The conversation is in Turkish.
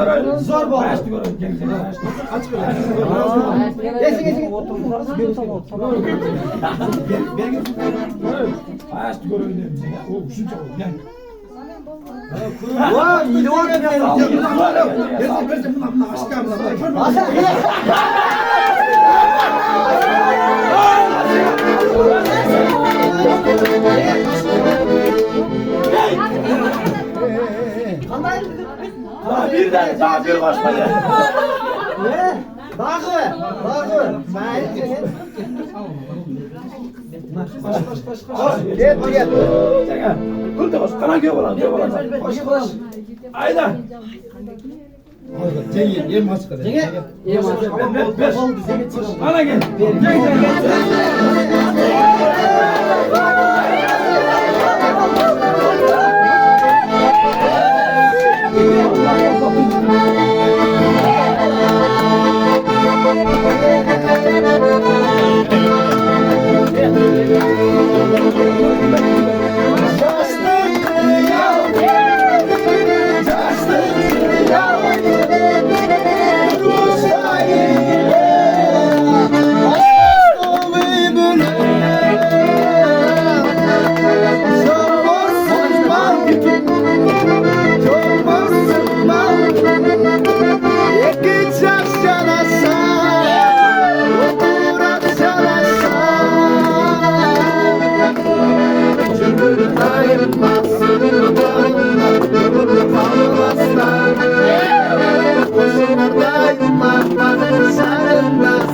görün. Zor bu. Açtı görün. Gel gel. Aç böyle. Geçin geçin. Açtı görün dedim ya. O şu çabuk gel. Vay iyi oldu. Yazık versin buna aşk yapma. Daha birden daha bir başladı. Ne? Bakı. Bakı. Gel gel. Gel. Dur da koş. Kana gel ulan. Gel ulan. Koş koş. Ayda. Cengiz yer maç kadar. Cengiz. Yer maç. Ver. Ana gel. Gel gel.